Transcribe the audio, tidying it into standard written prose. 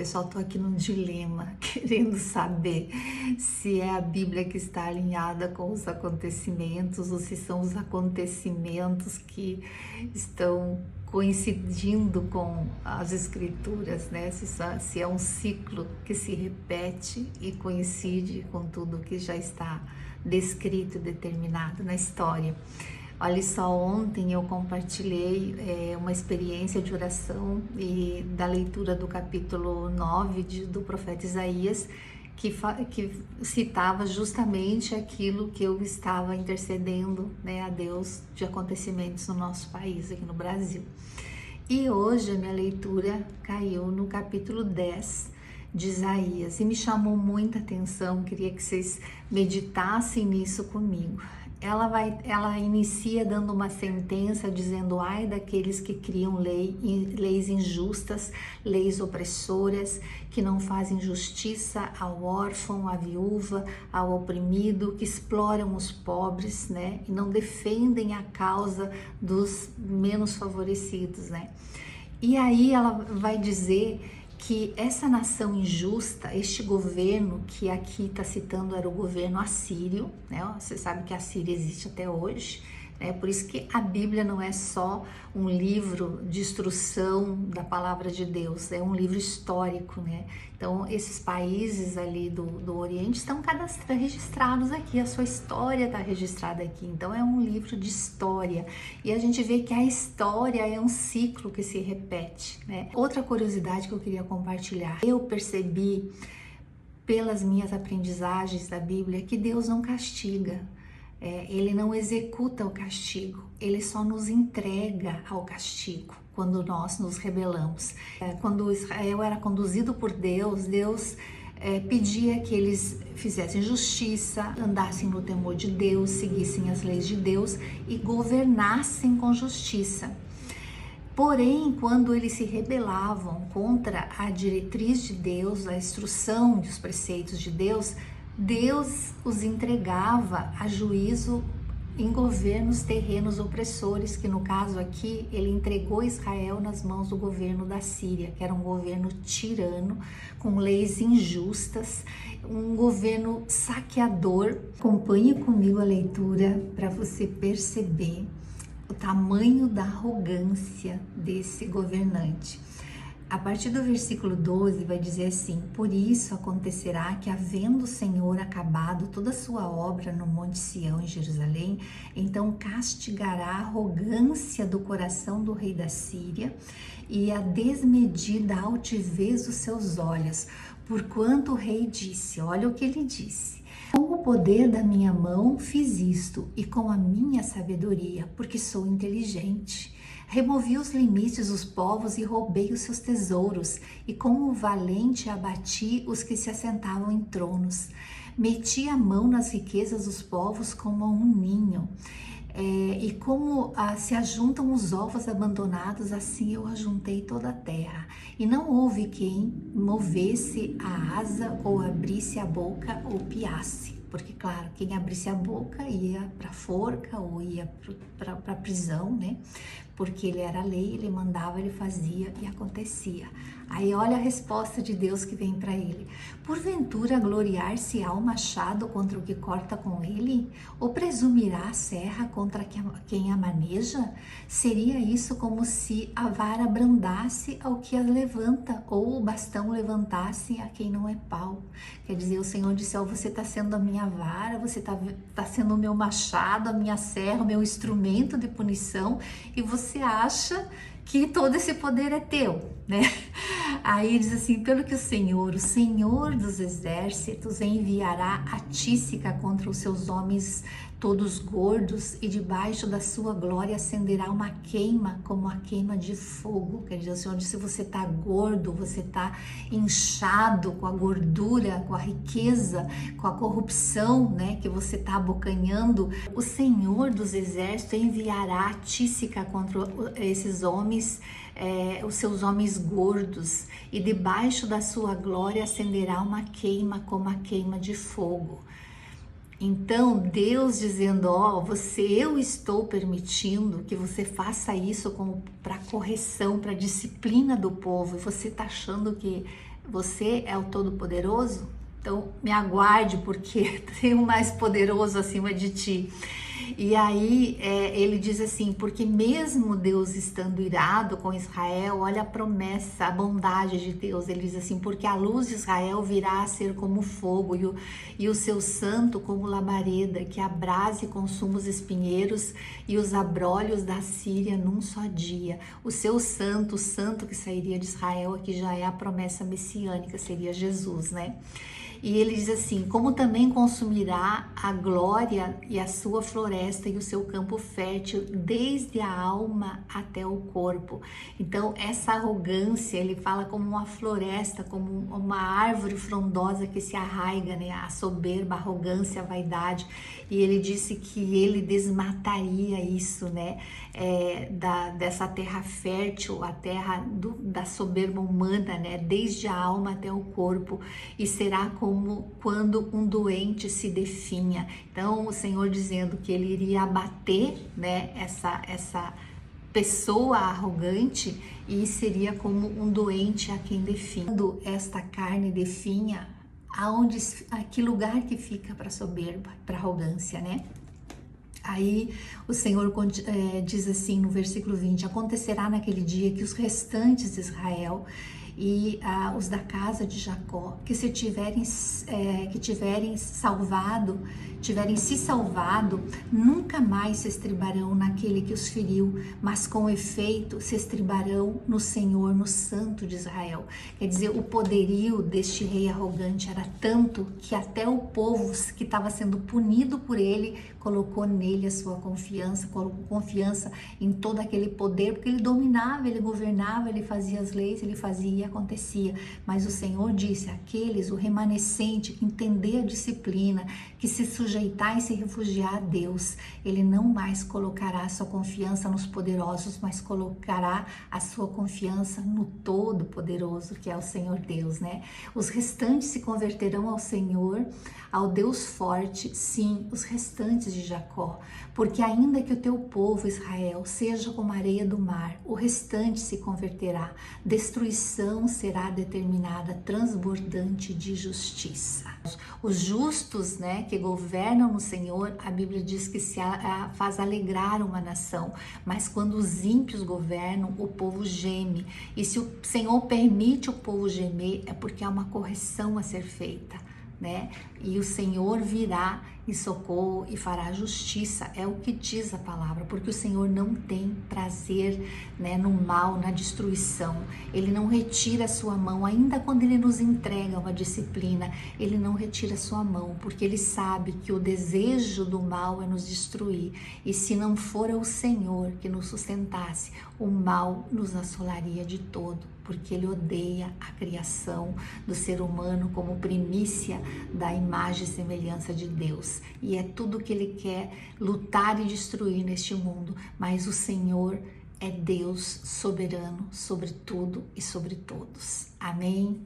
Pessoal, estou aqui num dilema, querendo saber se é a Bíblia que está alinhada com os acontecimentos ou se são os acontecimentos que estão coincidindo com as Escrituras, né? Se é um ciclo que se repete e coincide com tudo que já está descrito e determinado na história. Olha só, ontem eu compartilhei uma experiência de oração e da leitura do capítulo 9 do profeta Isaías, que citava justamente aquilo que eu estava intercedendo, né, a Deus de acontecimentos no nosso país, aqui no Brasil. E hoje a minha leitura caiu no capítulo 10 de Isaías e me chamou muita atenção, queria que vocês meditassem nisso comigo. Ela inicia dando uma sentença dizendo: ai daqueles que criam leis injustas, leis opressoras, que não fazem justiça ao órfão, à viúva, ao oprimido, que exploram os pobres, né? E não defendem a causa dos menos favorecidos, né? E aí ela vai dizer que essa nação injusta, este governo que aqui está citando era o governo assírio, né? Você sabe que a Síria existe até hoje, né? Por isso que a Bíblia não é só um livro de instrução da palavra de Deus, é um livro histórico, né? Então esses países ali do Oriente estão registrados aqui, a sua história está registrada aqui, então é um livro de história e a gente vê que a história é um ciclo que se repete, né? Outra curiosidade que eu queria compartilhar, eu percebi pelas minhas aprendizagens da Bíblia que Deus não castiga. Ele não executa o castigo, ele só nos entrega ao castigo quando nós nos rebelamos. Quando Israel era conduzido por Deus, Deus pedia que eles fizessem justiça, andassem no temor de Deus, seguissem as leis de Deus e governassem com justiça. Porém, quando eles se rebelavam contra a diretriz de Deus, a instrução e os preceitos de Deus, Deus os entregava a juízo em governos terrenos opressores, que no caso aqui ele entregou Israel nas mãos do governo da Síria, que era um governo tirano, com leis injustas, um governo saqueador. Acompanhe comigo a leitura para você perceber o tamanho da arrogância desse governante. A partir do versículo 12 vai dizer assim: por isso acontecerá que, havendo o Senhor acabado toda a sua obra no Monte Sião em Jerusalém, então castigará a arrogância do coração do rei da Síria e a desmedida altivez dos seus olhos, porquanto o rei disse, olha o que ele disse: com o poder da minha mão fiz isto, e com a minha sabedoria, porque sou inteligente. Removi os limites dos povos e roubei os seus tesouros, e como valente abati os que se assentavam em tronos. Meti a mão nas riquezas dos povos como a um ninho. E como se ajuntam os ovos abandonados, assim eu ajuntei toda a terra. E não houve quem movesse a asa ou abrisse a boca ou piasse. Porque, claro, quem abrisse a boca ia para a forca ou ia para a prisão, né? Porque ele era a lei, ele mandava, ele fazia e acontecia. Aí olha a resposta de Deus que vem para ele: porventura gloriar-se-á o machado contra o que corta com ele? Ou presumirá a serra contra quem a maneja? Seria isso como se a vara brandasse ao que a levanta, ou o bastão levantasse a quem não é pau. Quer dizer, o Senhor disse: ó, você está sendo a minha vara, você está sendo o meu machado, a minha serra, o meu instrumento de punição, e você acha que todo esse poder é teu, né? Aí diz assim: pelo que o Senhor dos exércitos, enviará a tísica contra os seus homens todos gordos, e debaixo da sua glória acenderá uma queima como a queima de fogo. Quer dizer, o Senhor disse: você está gordo, você está inchado com a gordura, com a riqueza, com a corrupção, né, que você está abocanhando. O Senhor dos exércitos enviará a tísica contra esses homens, os seus homens gordos, e debaixo da sua glória acenderá uma queima como a queima de fogo. Então Deus dizendo: ó, eu estou permitindo que você faça isso para correção, para disciplina do povo, e você está achando que Você é o Todo-Poderoso? Então me aguarde, porque tem um mais poderoso acima de ti. E aí ele diz assim, porque mesmo Deus estando irado com Israel, olha a promessa, a bondade de Deus. Ele diz assim, porque a luz de Israel virá a ser como fogo e o seu santo como labareda, que abrase e consuma os espinheiros e os abrolhos da Síria num só dia. O seu santo, o santo que sairia de Israel, aqui já é a promessa messiânica, seria Jesus, né? E ele diz assim, como também consumirá a glória e a sua floresta e o seu campo fértil, desde a alma até o corpo. Então, essa arrogância, ele fala como uma floresta, como uma árvore frondosa que se arraiga, né? A soberba, a arrogância, a vaidade. E ele disse que ele desmataria isso, né? Dessa terra fértil, a terra da soberba humana, né? Desde a alma até o corpo. E será como quando um doente se definha. Então o Senhor dizendo que ele iria abater, né, essa pessoa arrogante e seria como um doente a quem definha. Quando esta carne definha, que lugar que fica para soberba, para arrogância, né? Aí o Senhor diz assim no versículo 20, acontecerá naquele dia que os restantes de Israel e os da casa de Jacó, que tiverem se salvado, nunca mais se estribarão naquele que os feriu, mas com efeito se estribarão no Senhor, no Santo de Israel. Quer dizer, o poderio deste rei arrogante era tanto que até o povo que estava sendo punido por ele colocou nele a sua confiança, colocou confiança em todo aquele poder, porque ele dominava, ele governava, ele fazia as leis, ele fazia e acontecia. Mas o Senhor disse, aqueles, o remanescente, que entender a disciplina, que se sujeitar e se refugiar a Deus, ele não mais colocará a sua confiança nos poderosos, mas colocará a sua confiança no Todo-Poderoso, que é o Senhor Deus, né? Os restantes se converterão ao Senhor, ao Deus forte, sim, os restantes de Jacó, porque ainda que o teu povo Israel seja como a areia do mar, o restante se converterá, destruição será determinada, transbordante de justiça. Os justos, né, que governam no Senhor, a Bíblia diz que se faz alegrar uma nação, mas quando os ímpios governam, o povo geme, e se o Senhor permite o povo gemer, é porque há uma correção a ser feita, né? E o Senhor virá em socorro e fará justiça, é o que diz a palavra, porque o Senhor não tem prazer, né, no mal, na destruição. Ele não retira a sua mão, ainda quando ele nos entrega uma disciplina, ele não retira a sua mão, porque ele sabe que o desejo do mal é nos destruir, e se não for o Senhor que nos sustentasse, o mal nos assolaria de todo, porque ele odeia a criação do ser humano como primícia da imagem e semelhança de Deus. E é tudo que ele quer lutar e destruir neste mundo, mas o Senhor é Deus soberano sobre tudo e sobre todos. Amém?